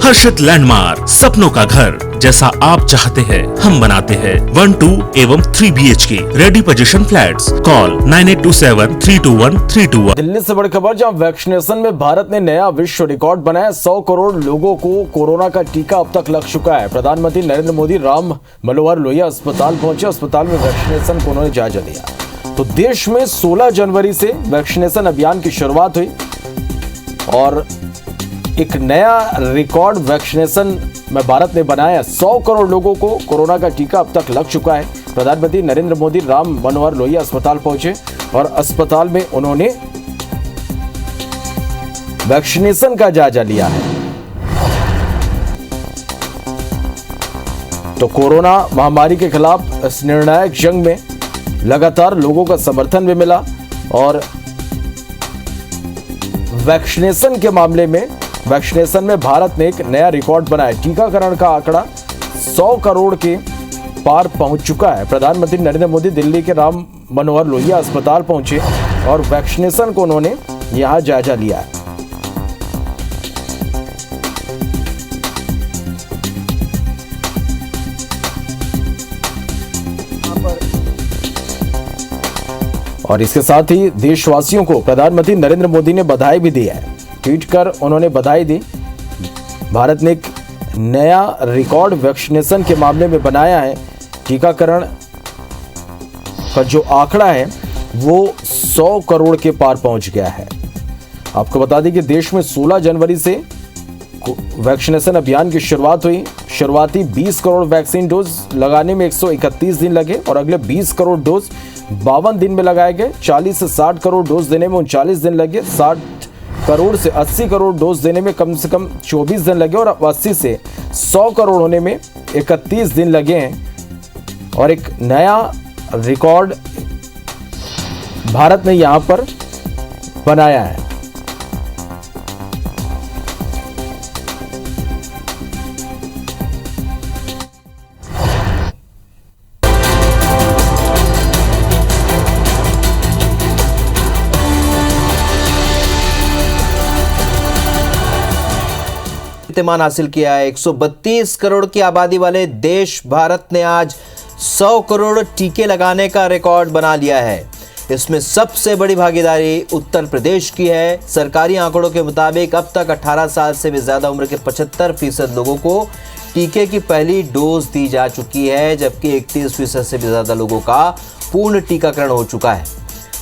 हर्षित landmark, सपनों का घर जैसा आप चाहते हैं हम बनाते हैं। 1, 2 एवं 3 BHK ready position flats. Call 9827321321। Delhi से बड़ी खबर, जहां वैक्सीनेशन में भारत ने नया विश्व रिकॉर्ड बनाया। 100 करोड़ लोगों को कोरोना का टीका अब तक लग चुका है। प्रधानमंत्री नरेंद्र मोदी राम मनोहर लोहिया अस्पताल पहुंचे। अस्पताल में वैक्सीनेशन को उन्होंने जायजा लिया। तो देश में 16 जनवरी से वैक्सीनेशन अभियान की शुरुआत हुई और एक नया रिकॉर्ड वैक्सीनेशन में भारत ने बनाया। 100 करोड़ लोगों को कोरोना का टीका अब तक लग चुका है। प्रधानमंत्री नरेंद्र मोदी राम मनोहर लोहिया अस्पताल पहुंचे और अस्पताल में उन्होंने वैक्सीनेशन का जायजा लिया है। तो कोरोना महामारी के खिलाफ इस निर्णायक जंग में लगातार लोगों का समर्थन भी मिला और वैक्सीनेशन के मामले में वैक्सीनेशन में भारत ने एक नया रिकॉर्ड बनाया। टीकाकरण का आंकड़ा 100 करोड़ के पार पहुंच चुका है। प्रधानमंत्री नरेंद्र मोदी दिल्ली के राम मनोहर लोहिया अस्पताल पहुंचे और वैक्सीनेशन को उन्होंने यहां जायजा लिया है। और इसके साथ ही देशवासियों को प्रधानमंत्री नरेंद्र मोदी ने बधाई भी दी है। ट्वीट कर उन्होंने बधाई दी। भारत ने एक नया रिकॉर्ड वैक्सीनेशन के मामले में बनाया है। टीकाकरण का जो आंकड़ा है वो 100 करोड़ के पार पहुंच गया है। आपको बता दें कि देश में 16 जनवरी से वैक्सीनेशन अभियान की शुरुआत हुई। शुरुआती 20 करोड़ वैक्सीन डोज लगाने में 131 दिन लगे और अगले 20 करोड़ डोज 52 दिन में लगाए गए। 40 से 60 करोड़ डोज देने में 39 दिन लगे। 60 करोड़ से 80 करोड़ डोज देने में कम से कम 24 दिन लगे और 80 से 100 करोड़ होने में 31 दिन लगे हैं। और एक नया रिकॉर्ड भारत ने यहां पर बनाया है। कीर्तिमान हासिल किया है। 132 करोड़ की आबादी वाले देश भारत ने आज 100 करोड़ टीके लगाने का रिकॉर्ड बना लिया है। इसमें सबसे बड़ी भागीदारी उत्तर प्रदेश की है। सरकारी आंकड़ों के मुताबिक अब तक 18 साल से भी ज्यादा उम्र के 75% लोगों को टीके की पहली डोज दी जा चुकी है, जबकि 31% से भी ज्यादा लोगों का पूर्ण टीकाकरण हो चुका है।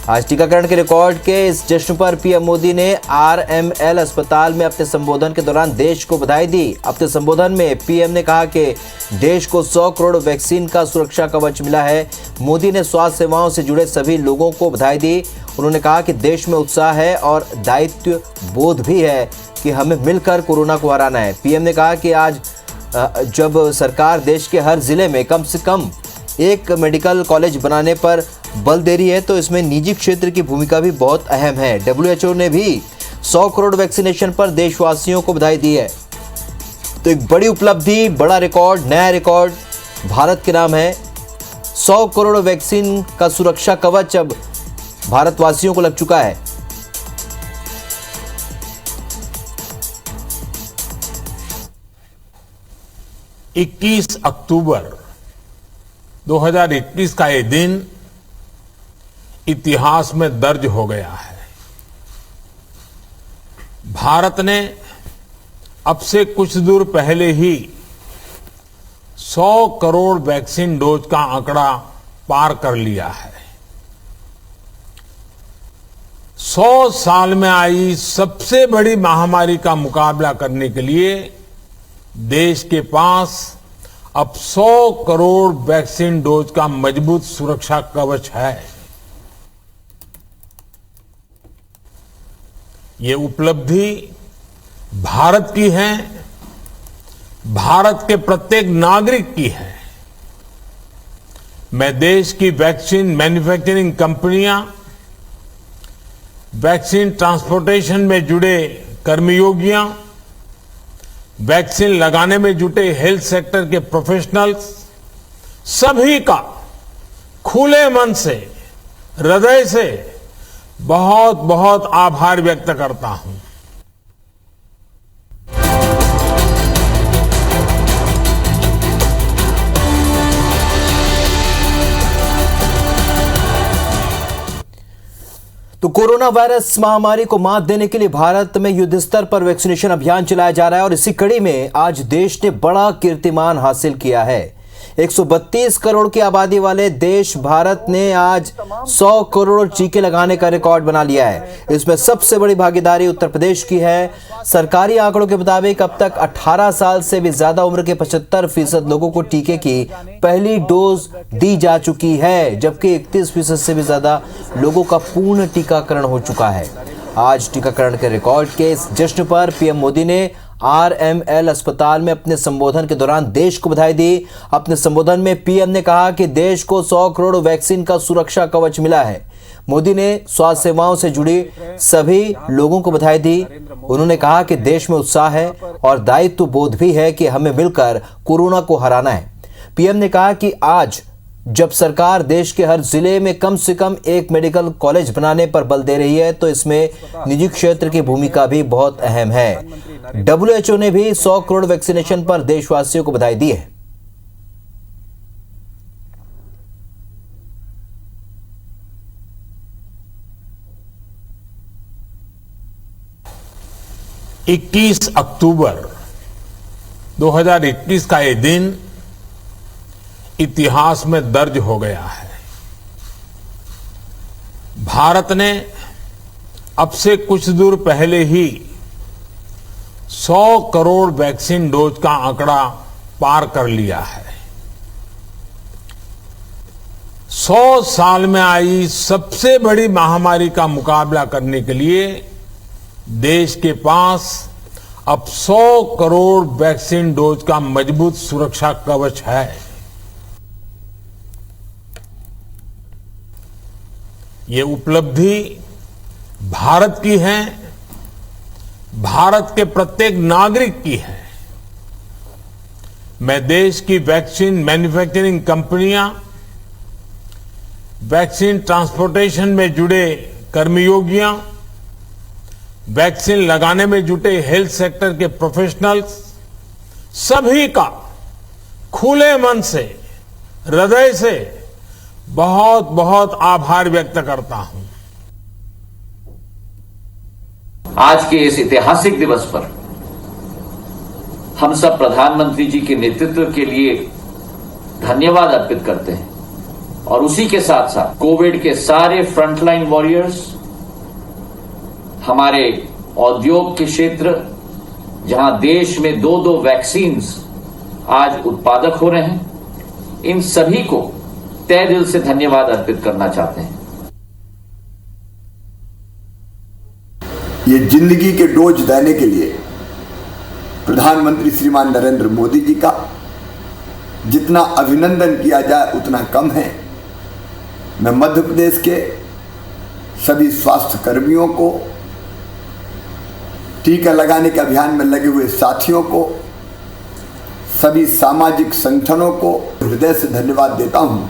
आज टीकाकरण के रिकॉर्ड के इस जश्न पर पीएम मोदी ने RML अस्पताल में अपने संबोधन के दौरान देश को बधाई दी। अपने संबोधन में पीएम ने कहा कि देश को 100 करोड़ वैक्सीन का सुरक्षा कवच मिला है। मोदी ने स्वास्थ्य सेवाओं से जुड़े सभी लोगों को बधाई दी। उन्होंने कहा कि देश में उत्साह है और दायित्व बोध भी है कि हमें मिलकर कोरोना को हराना है। पीएम ने कहा कि आज जब सरकार देश के हर जिले में कम से कम एक मेडिकल कॉलेज बनाने पर बल दे रही है, तो इसमें निजी क्षेत्र की भूमिका भी बहुत अहम है। WHO ने भी 100 करोड़ वैक्सीनेशन पर देशवासियों को बधाई दी है। तो एक बड़ी उपलब्धि, बड़ा रिकॉर्ड, नया रिकॉर्ड भारत के नाम है। 100 करोड़ वैक्सीन का सुरक्षा कवच अब भारतवासियों को लग चुका है। इक्कीस अक्टूबर 2021 का ये दिन इतिहास में दर्ज हो गया है। भारत ने अब से कुछ दूर पहले ही 100 करोड़ वैक्सीन डोज का आंकड़ा पार कर लिया है। 100 साल में आई सबसे बड़ी महामारी का मुकाबला करने के लिए देश के पास अब 100 करोड़ वैक्सीन डोज का मजबूत सुरक्षा कवच है। ये उपलब्धि भारत की है, भारत के प्रत्येक नागरिक की है। मैं देश की वैक्सीन मैन्युफैक्चरिंग कंपनियां, वैक्सीन ट्रांसपोर्टेशन में जुड़े कर्मयोगियां, वैक्सीन लगाने में जुटे हेल्थ सेक्टर के प्रोफेशनल्स, सभी का खुले मन से, हृदय से बहुत बहुत आभार व्यक्त करता हूं। तो कोरोना वायरस महामारी को मात देने के लिए भारत में युद्ध स्तर पर वैक्सीनेशन अभियान चलाया जा रहा है और इसी कड़ी में आज देश ने बड़ा कीर्तिमान हासिल किया है। 132 करोड़ की आबादी वाले देश भारत ने आज 100 करोड़ टीके लगाने का रिकॉर्ड बना लिया है। इसमें सबसे बड़ी भागीदारी उत्तर प्रदेश की है। सरकारी आंकड़ों के मुताबिक अब तक 18 साल से भी ज्यादा उम्र के 75% लोगों को टीके की पहली डोज दी जा चुकी है, जबकि 31% से भी ज्यादा लोगों का पूर्ण टीकाकरण हो चुका है। आज टीकाकरण के रिकॉर्ड के इस जश्न पर पीएम मोदी ने RML अस्पताल में अपने संबोधन के दौरान देश को बधाई दी। अपने संबोधन में पीएम ने कहा कि देश को 100 करोड़ वैक्सीन का सुरक्षा कवच मिला है। मोदी ने स्वास्थ्य सेवाओं से जुड़ी सभी लोगों को बधाई दी। उन्होंने कहा कि देश में उत्साह है और दायित्व बोध भी है कि हमें मिलकर कोरोना को हराना है। पीएम ने कहा कि आज जब सरकार देश के हर जिले में कम से कम एक मेडिकल कॉलेज बनाने पर बल दे रही है तो इसमें निजी क्षेत्र की भूमिका भी बहुत अहम है। WHO ने भी 100 करोड़ वैक्सीनेशन पर देशवासियों को बधाई दी है। इक्कीस अक्टूबर 2021 का ये दिन इतिहास में दर्ज हो गया है। भारत ने अब से कुछ दूर पहले ही 100 करोड़ वैक्सीन डोज का आंकड़ा पार कर लिया है। 100 साल में आई सबसे बड़ी महामारी का मुकाबला करने के लिए देश के पास अब 100 करोड़ वैक्सीन डोज का मजबूत सुरक्षा कवच है। ये उपलब्धि भारत की है, भारत के प्रत्येक नागरिक की है। मैं देश की वैक्सीन मैन्युफैक्चरिंग कंपनियां, वैक्सीन ट्रांसपोर्टेशन में जुड़े कर्मयोगियां, वैक्सीन लगाने में जुटे हेल्थ सेक्टर के प्रोफेशनल्स, सभी का खुले मन से, हृदय से बहुत बहुत आभार व्यक्त करता हूं। आज के इस ऐतिहासिक दिवस पर हम सब प्रधानमंत्री जी के नेतृत्व के लिए धन्यवाद अर्पित करते हैं और उसी के साथ साथ कोविड के सारे फ्रंटलाइन वॉरियर्स, हमारे औद्योग के क्षेत्र जहां देश में 2-2 वैक्सीन्स आज उत्पादक हो रहे हैं, इन सभी को तहे दिल से धन्यवाद अर्पित करना चाहते हैं। ये जिंदगी के डोज देने के लिए प्रधानमंत्री श्रीमान नरेंद्र मोदी जी का जितना अभिनंदन किया जाए उतना कम है। मैं मध्य प्रदेश के सभी स्वास्थ्य कर्मियों को, टीका लगाने के अभियान में लगे हुए साथियों को, सभी सामाजिक संगठनों को हृदय से धन्यवाद देता हूं।